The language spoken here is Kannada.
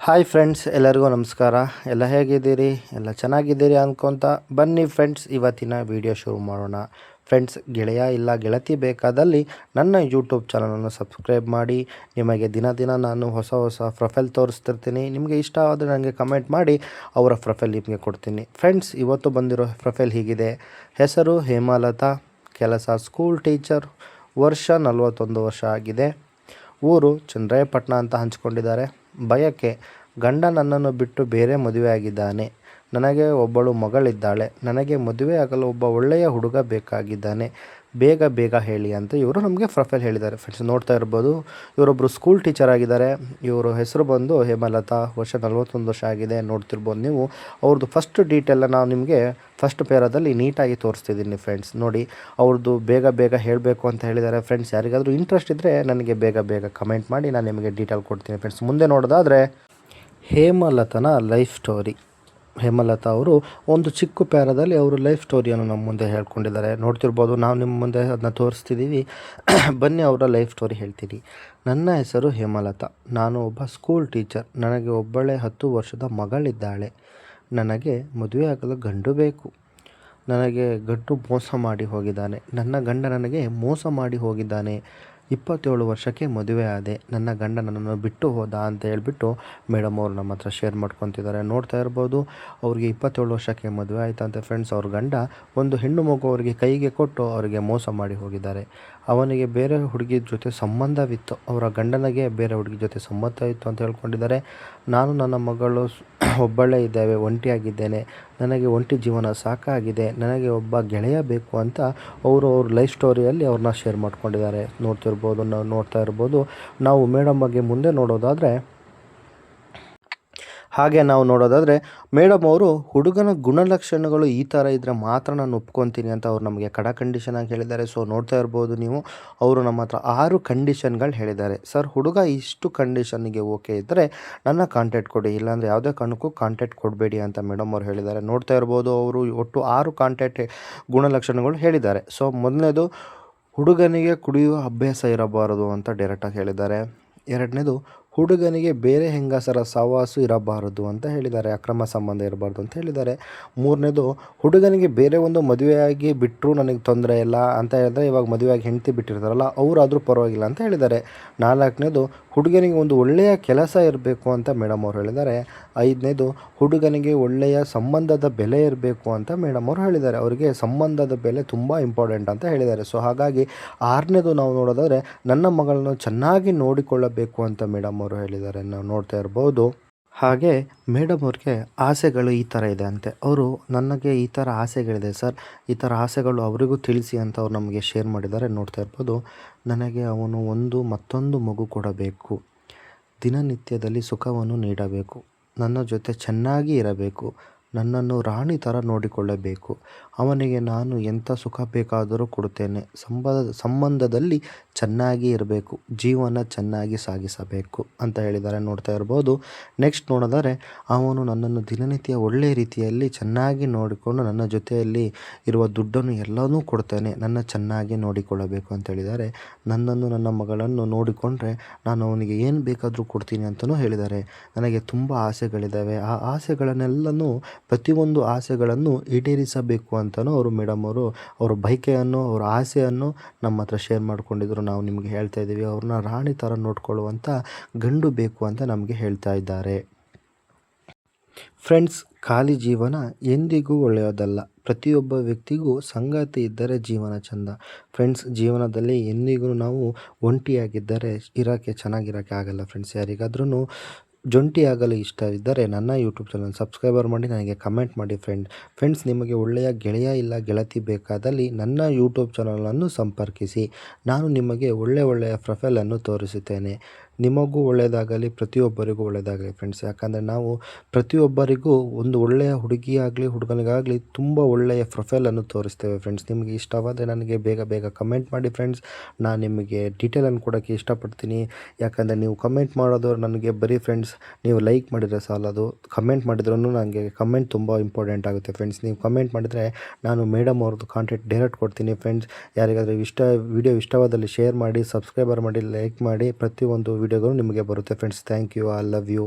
ಹಾಯ್ ಫ್ರೆಂಡ್ಸ್, ಎಲ್ಲರಿಗೂ ನಮಸ್ಕಾರ. ಎಲ್ಲ ಹೇಗಿದ್ದೀರಿ? ಎಲ್ಲ ಚೆನ್ನಾಗಿದ್ದೀರಿ ಅಂದ್ಕೊತ ಬನ್ನಿ ಫ್ರೆಂಡ್ಸ್, ಇವತ್ತಿನ ವಿಡಿಯೋ ಶುರು ಮಾಡೋಣ. ಫ್ರೆಂಡ್ಸ್, ಗೆಳೆಯ ಇಲ್ಲ ಗೆಳತಿ ಬೇಕಾದಲ್ಲಿ ನನ್ನ ಯೂಟ್ಯೂಬ್ ಚಾನಲನ್ನು ಸಬ್ಸ್ಕ್ರೈಬ್ ಮಾಡಿ. ನಿಮಗೆ ದಿನ ನಾನು ಹೊಸ ಪ್ರೊಫೈಲ್ ತೋರಿಸ್ತಿರ್ತೀನಿ. ನಿಮಗೆ ಇಷ್ಟ ಆದರೆ ನನಗೆ ಕಮೆಂಟ್ ಮಾಡಿ, ಅವರ ಪ್ರೊಫೈಲ್ ನಿಮಗೆ ಕೊಡ್ತೀನಿ. ಫ್ರೆಂಡ್ಸ್, ಇವತ್ತು ಬಂದಿರೋ ಪ್ರೊಫೈಲ್ ಹೀಗಿದೆ. ಹೆಸರು ಹೇಮಲತಾ, ಕೆಲಸ ಸ್ಕೂಲ್ ಟೀಚರ್, ವರ್ಷ 41 ವರ್ಷ ಆಗಿದೆ, ಊರು ಚನ್ನರಾಯಪಟ್ಟಣ ಅಂತ ಹಂಚಿಕೊಂಡಿದ್ದಾರೆ. ಬಯಕೆ: ಗಂಡ ನನ್ನನ್ನು ಬಿಟ್ಟು ಬೇರೆ ಮದುವೆಯಾಗಿದ್ದಾನೆ. ನನಗೆ ಒಬ್ಬಳು ಮಗಳಿದ್ದಾಳೆ. ನನಗೆ ಮದುವೆಯಾಗಲು ಒಬ್ಬ ಒಳ್ಳೆಯ ಹುಡುಗ ಬೇಕಾಗಿದ್ದಾನೆ. ಬೇಗ ಹೇಳಿ ಅಂತ ಇವರು ನಮಗೆ ಪ್ರೊಫೈಲ್ ಹೇಳಿದ್ದಾರೆ. ಫ್ರೆಂಡ್ಸ್, ನೋಡ್ತಾ ಇರ್ಬೋದು, ಇವರೊಬ್ಬರು ಸ್ಕೂಲ್ ಟೀಚರ್ ಆಗಿದ್ದಾರೆ. ಇವರು ಹೆಸರು ಬಂದು ಹೇಮಲತಾ, ವರ್ಷ 41 ವರ್ಷ ಆಗಿದೆ. ನೋಡ್ತಿರ್ಬೋದು ನೀವು. ಅವ್ರದ್ದು ಫಸ್ಟ್ ಡೀಟೇಲ್ನ ನಾವು ನಿಮಗೆ ಫಸ್ಟ್ ಪೇರಾದಲ್ಲಿ ನೀಟಾಗಿ ತೋರಿಸ್ತಿದ್ದೀನಿ. ಫ್ರೆಂಡ್ಸ್ ನೋಡಿ, ಅವ್ರದ್ದು ಬೇಗ ಹೇಳಬೇಕು ಅಂತ ಹೇಳಿದ್ದಾರೆ. ಫ್ರೆಂಡ್ಸ್, ಯಾರಿಗಾದರೂ ಇಂಟ್ರೆಸ್ಟ್ ಇದ್ದರೆ ನನಗೆ ಬೇಗ ಕಮೆಂಟ್ ಮಾಡಿ, ನಾನು ನಿಮಗೆ ಡೀಟೇಲ್ ಕೊಡ್ತೀನಿ. ಫ್ರೆಂಡ್ಸ್, ಮುಂದೆ ನೋಡೋದಾದರೆ ಹೇಮಲತನ ಲೈಫ್ ಸ್ಟೋರಿ. ಹೇಮಲತಾ ಅವರು ಒಂದು ಚಿಕ್ಕ ಪ್ಯಾರದಲ್ಲಿ ಅವರು ಲೈಫ್ ಸ್ಟೋರಿಯನ್ನು ನಮ್ಮ ಮುಂದೆ ಹೇಳ್ಕೊಂಡಿದ್ದಾರೆ. ನೋಡ್ತಿರ್ಬೋದು, ನಾವು ನಿಮ್ಮ ಮುಂದೆ ಅದನ್ನ ತೋರಿಸ್ತಿದ್ದೀವಿ. ಬನ್ನಿ ಅವರ ಲೈಫ್ ಸ್ಟೋರಿ ಹೇಳ್ತೀನಿ. ನನ್ನ ಹೆಸರು ಹೇಮಲತಾ. ನಾನು ಒಬ್ಬ ಸ್ಕೂಲ್ ಟೀಚರ್. ನನಗೆ ಒಬ್ಬಳೇ 10 ವರ್ಷದ ಮಗಳಿದ್ದಾಳೆ. ನನಗೆ ಮದುವೆಯಾಗಲು ಗಂಡು ಬೇಕು. ನನಗೆ ಗಂಡು ಮೋಸ ಮಾಡಿ ಹೋಗಿದ್ದಾನೆ. ನನ್ನ ಗಂಡ ನನಗೆ ಮೋಸ ಮಾಡಿ ಹೋಗಿದ್ದಾನೆ. 27 ವರ್ಷಕ್ಕೆ ಮದುವೆ ಆದೆ. ನನ್ನ ಗಂಡ ನನ್ನನ್ನು ಬಿಟ್ಟು ಹೋದ ಅಂತ ಹೇಳ್ಬಿಟ್ಟು ಮೇಡಮ್ ಅವರು ನಮ್ಮ ಹತ್ರ ಶೇರ್ ಮಾಡ್ಕೊತಿದ್ದಾರೆ. ನೋಡ್ತಾ ಇರ್ಬೋದು, ಅವ್ರಿಗೆ 27 ವರ್ಷಕ್ಕೆ ಮದುವೆ ಆಯ್ತಂತೆ. ಫ್ರೆಂಡ್ಸ್, ಅವ್ರ ಗಂಡ ಒಂದು ಹೆಣ್ಣು ಮಗು ಅವರಿಗೆ ಕೈಗೆ ಕೊಟ್ಟು ಅವರಿಗೆ ಮೋಸ ಮಾಡಿ ಹೋಗಿದ್ದಾರೆ. ಅವನಿಗೆ ಬೇರೆ ಹುಡುಗಿ ಜೊತೆ ಸಂಬಂಧವಿತ್ತು. ಅವರ ಗಂಡನಿಗೆ ಬೇರೆ ಹುಡುಗಿ ಜೊತೆ ಸಂಬಂಧ ಇತ್ತು ಅಂತ ಹೇಳ್ಕೊಂಡಿದ್ದಾರೆ. ನಾನು ನನ್ನ ಮಗಳು ಒಬ್ಬಳೇ ಇದ್ದೇವೆ, ಒಂಟಿಯಾಗಿದ್ದೇನೆ. ನನಗೆ ಒಂಟಿ ಜೀವನ ಸಾಕಾಗಿದೆ. ನನಗೆ ಒಬ್ಬ ಗೆಳೆಯ ಬೇಕು ಅಂತ ಅವ್ರ ಲೈಫ್ ಸ್ಟೋರಿಯಲ್ಲಿ ಅವ್ರನ್ನ ಶೇರ್ ಮಾಡ್ಕೊಂಡಿದ್ದಾರೆ. ನೋಡ್ತಾ ಇರ್ಬೋದು ನಾವು ಮೇಡಮ್ ಬಗ್ಗೆ ಮುಂದೆ ನೋಡೋದಾದರೆ ಮೇಡಮ್ ಅವರು ಹುಡುಗನ ಗುಣಲಕ್ಷಣಗಳು ಈ ಥರ ಇದ್ದರೆ ಮಾತ್ರ ನಾನು ಒಪ್ಕೊತೀನಿ ಅಂತ ಅವ್ರು ನಮಗೆ ಕಂಡೀಷನ್ ಆಗಿ ಹೇಳಿದ್ದಾರೆ. ಸೊ ನೋಡ್ತಾ ಇರ್ಬೋದು ನೀವು, ಅವರು ನಮ್ಮ ಹತ್ರ 6 ಕಂಡೀಷನ್ಗಳು ಹೇಳಿದ್ದಾರೆ. ಸರ್, ಹುಡುಗ ಇಷ್ಟು ಕಂಡೀಷನ್ಗೆ ಓಕೆ ಇದ್ದರೆ ನನ್ನ ಕಾಂಟ್ಯಾಕ್ಟ್ ಕೊಡಿ, ಇಲ್ಲಾಂದರೆ ಯಾವುದೇ ಕಾರಣಕ್ಕೂ ಕಾಂಟ್ಯಾಕ್ಟ್ ಕೊಡಬೇಡಿ ಅಂತ ಮೇಡಮ್ ಅವ್ರು ಹೇಳಿದ್ದಾರೆ. ನೋಡ್ತಾ ಇರ್ಬೋದು, ಅವರು ಒಟ್ಟು 6 ಕಾಂಟ್ಯಾಕ್ಟ್ ಗುಣಲಕ್ಷಣಗಳು ಹೇಳಿದ್ದಾರೆ. ಸೊ ಮೊದಲನೇದು, ಹುಡುಗನಿಗೆ ಕುಡಿಯುವ ಅಭ್ಯಾಸ ಇರಬಾರದು ಅಂತ ಡೈರೆಕ್ಟಾಗಿ ಹೇಳಿದ್ದಾರೆ. ಎರಡನೇದು, ಹುಡುಗನಿಗೆ ಬೇರೆ ಹೆಂಗಸರ ಸಹವಾಸ ಇರಬಾರದು ಅಂತ ಹೇಳಿದ್ದಾರೆ. ಅಕ್ರಮ ಸಂಬಂಧ ಇರಬಾರ್ದು ಅಂತ ಹೇಳಿದ್ದಾರೆ. ಮೂರನೇದು, ಹುಡುಗನಿಗೆ ಬೇರೆ ಒಂದು ಮದುವೆಯಾಗಿ ಬಿಟ್ಟರು ನನಗೆ ತೊಂದರೆ ಇಲ್ಲ ಅಂತ ಹೇಳಿದ್ರೆ, ಇವಾಗ ಮದುವೆಯಾಗಿ ಹೆಂಡತಿ ಬಿಟ್ಟಿರ್ತಾರಲ್ಲ ಅವರಾದರೂ ಪರವಾಗಿಲ್ಲ ಅಂತ ಹೇಳಿದ್ದಾರೆ. ನಾಲ್ಕನೇದು, ಹುಡುಗನಿಗೆ ಒಂದು ಒಳ್ಳೆಯ ಕೆಲಸ ಇರಬೇಕು ಅಂತ ಮೇಡಮ್ ಅವ್ರು ಹೇಳಿದ್ದಾರೆ. ಐದನೇದು, ಹುಡುಗನಿಗೆ ಒಳ್ಳೆಯ ಸಂಬಂಧದ ಬೆಲೆ ಇರಬೇಕು ಅಂತ ಮೇಡಮ್ ಅವರು ಹೇಳಿದ್ದಾರೆ. ಅವರಿಗೆ ಸಂಬಂಧದ ಬೆಲೆ ತುಂಬ ಇಂಪಾರ್ಟೆಂಟ್ ಅಂತ ಹೇಳಿದ್ದಾರೆ. ಸೊ ಹಾಗಾಗಿ ಆರನೇದು ನಾವು ನೋಡೋದಾದರೆ, ನನ್ನ ಮಗಳನ್ನು ಚೆನ್ನಾಗಿ ನೋಡಿಕೊಳ್ಳಬೇಕು ಅಂತ ಮೇಡಮ್ ಅವರು ಹೇಳಿದ್ದಾರೆ. ನಾವು ನೋಡ್ತಾ ಇರ್ಬೋದು. ಹಾಗೆ ಮೇಡಮ್ ಅವ್ರಿಗೆ ಆಸೆಗಳು ಈ ಥರ ಇದೆ ಅಂತೆ. ಅವರು ನನಗೆ ಈ ಥರ ಆಸೆಗಳಿದೆ ಸರ್, ಈ ಥರ ಆಸೆಗಳು ಅವರಿಗೂ ತಿಳಿಸಿ ಅಂತ ಅವ್ರು ನಮಗೆ ಶೇರ್ ಮಾಡಿದ್ದಾರೆ. ನೋಡ್ತಾ ಇರ್ಬೋದು. ನನಗೆ ಅವನು ಮತ್ತೊಂದು ಮಗು ಕೊಡಬೇಕು. ದಿನನಿತ್ಯದಲ್ಲಿ ಸುಖವನ್ನು ನೀಡಬೇಕು. ನನ್ನ ಜೊತೆ ಚೆನ್ನಾಗಿ ಇರಬೇಕು. ನನ್ನನ್ನು ರಾಣಿ ಥರ ನೋಡಿಕೊಳ್ಳಬೇಕು. ಅವನಿಗೆ ನಾನು ಎಂಥ ಸುಖ ಬೇಕಾದರೂ ಕೊಡುತ್ತೇನೆ. ಸಂಬಂಧದಲ್ಲಿ ಚೆನ್ನಾಗಿ ಇರಬೇಕು. ಜೀವನ ಚೆನ್ನಾಗಿ ಸಾಗಿಸಬೇಕು ಅಂತ ಹೇಳಿದ್ದಾರೆ. ನೋಡ್ತಾ ಇರ್ಬೋದು. ನೆಕ್ಸ್ಟ್ ನೋಡಿದರೆ, ಅವನು ನನ್ನನ್ನು ದಿನನಿತ್ಯ ಒಳ್ಳೆಯ ರೀತಿಯಲ್ಲಿ ಚೆನ್ನಾಗಿ ನೋಡಿಕೊಂಡು ನನ್ನ ಜೊತೆಯಲ್ಲಿ ಇರುವ ದುಡ್ಡನ್ನು ಎಲ್ಲನೂ ಕೊಡ್ತೇನೆ. ನನ್ನ ಚೆನ್ನಾಗಿ ನೋಡಿಕೊಳ್ಳಬೇಕು ಅಂತ ಹೇಳಿದ್ದಾರೆ. ನನ್ನನ್ನು, ನನ್ನ ಮಗಳನ್ನು ನೋಡಿಕೊಂಡ್ರೆ ನಾನು ಅವನಿಗೆ ಏನು ಬೇಕಾದರೂ ಕೊಡ್ತೀನಿ ಅಂತಲೂ ಹೇಳಿದ್ದಾರೆ. ನನಗೆ ತುಂಬ ಆಸೆಗಳಿದ್ದಾವೆ. ಆ ಆಸೆಗಳನ್ನೆಲ್ಲನೂ, ಪ್ರತಿಯೊಂದು ಆಸೆಗಳನ್ನು ಈಡೇರಿಸಬೇಕು ಅಂತಲೂ ಅವರು ಮೇಡಮ್ ಅವರು ಅವರ ಬಯಕೆಯನ್ನು, ಅವರ ಆಸೆಯನ್ನು ನಮ್ಮ ಹತ್ರ ಶೇರ್ ಮಾಡಿಕೊಂಡಿದ್ರು. ನಾವು ನಿಮಗೆ ಹೇಳ್ತಾ ಇದ್ದೀವಿ, ಅವ್ರನ್ನ ರಾಣಿ ಥರ ನೋಡ್ಕೊಳ್ಳುವಂಥ ಗಂಡು ಬೇಕು ಅಂತ ನಮಗೆ ಹೇಳ್ತಾ ಇದ್ದಾರೆ. ಫ್ರೆಂಡ್ಸ್, ಖಾಲಿ ಜೀವನ ಎಂದಿಗೂ ಒಳ್ಳೆಯದಲ್ಲ. ಪ್ರತಿಯೊಬ್ಬ ವ್ಯಕ್ತಿಗೂ ಸಂಗಾತಿ ಇದ್ದರೆ ಜೀವನ ಚೆಂದ. ಫ್ರೆಂಡ್ಸ್, ಜೀವನದಲ್ಲಿ ಎಂದಿಗೂ ನಾವು ಒಂಟಿಯಾಗಿದ್ದರೆ ಚೆನ್ನಾಗಿರೋಕ್ಕೆ ಆಗಲ್ಲ. ಫ್ರೆಂಡ್ಸ್, ಯಾರಿಗಾದ್ರೂ ಜೊಂಟಿಯಾಗಲು ಇಷ್ಟವಿದ್ದರೆ ನನ್ನ ಯೂಟ್ಯೂಬ್ ಚಾನಲ್ ಸಬ್ಸ್ಕ್ರೈಬರ್ ಮಾಡಿ, ನನಗೆ ಕಮೆಂಟ್ ಮಾಡಿ. ಫ್ರೆಂಡ್ಸ್, ನಿಮಗೆ ಒಳ್ಳೆಯ ಗೆಳೆಯ ಇಲ್ಲ ಗೆಳತಿ ಬೇಕಾದಲ್ಲಿ ನನ್ನ ಯೂಟ್ಯೂಬ್ ಚಾನಲನ್ನು ಸಂಪರ್ಕಿಸಿ. ನಾನು ನಿಮಗೆ ಒಳ್ಳೆಯ ಪ್ರೊಫೈಲನ್ನು ತೋರಿಸುತ್ತೇನೆ. ನಿಮಗೂ ಒಳ್ಳೆಯದಾಗಲಿ, ಪ್ರತಿಯೊಬ್ಬರಿಗೂ ಒಳ್ಳೆಯದಾಗಲಿ ಫ್ರೆಂಡ್ಸ್. ಯಾಕಂದರೆ ನಾವು ಪ್ರತಿಯೊಬ್ಬರಿಗೂ ಒಂದು ಒಳ್ಳೆಯ ಹುಡುಗಿಯಾಗಲಿ ಹುಡುಗನಿಗಾಗಲಿ ತುಂಬ ಒಳ್ಳೆಯ ಪ್ರೊಫೈಲನ್ನು ತೋರಿಸ್ತೇವೆ. ಫ್ರೆಂಡ್ಸ್, ನಿಮಗೆ ಇಷ್ಟವಾದರೆ ನನಗೆ ಬೇಗ ಕಮೆಂಟ್ ಮಾಡಿ. ಫ್ರೆಂಡ್ಸ್, ನಾನು ನಿಮಗೆ ಡೀಟೇಲನ್ನು ಕೊಡೋಕ್ಕೆ ಇಷ್ಟಪಡ್ತೀನಿ. ಯಾಕಂದರೆ ನೀವು ಕಮೆಂಟ್ ಮಾಡೋದು ನನಗೆ ಬರೀ ಫ್ರೆಂಡ್ಸ್ ನೀವು ಲೈಕ್ ಮಾಡಿದರೆ ಸಾಲದು, ಕಮೆಂಟ್ ಮಾಡಿದ್ರೂ ನನಗೆ ಕಮೆಂಟ್ ತುಂಬ ಇಂಪಾರ್ಟೆಂಟ್ ಆಗುತ್ತೆ. ಫ್ರೆಂಡ್ಸ್, ನೀವು ಕಮೆಂಟ್ ಮಾಡಿದರೆ ನಾನು ಮೇಡಮ್ ಅವ್ರದ್ದು ಕಾಂಟ್ಯಾಕ್ಟ್ ಡೈರೆಕ್ಟ್ ಕೊಡ್ತೀನಿ. ಫ್ರೆಂಡ್ಸ್, ಯಾರಿಗಾದರೂ ವಿಡಿಯೋ ಇಷ್ಟವಾದಲ್ಲಿ ಶೇರ್ ಮಾಡಿ, ಸಬ್ಸ್ಕ್ರೈಬರ್ ಮಾಡಿ, ಲೈಕ್ ಮಾಡಿ. ಪ್ರತಿಯೊಂದು ವಿಡಿಯೋಗಳು ನಿಮಗೆ ಬರುತ್ತೆ. Friends, thank you. I love you.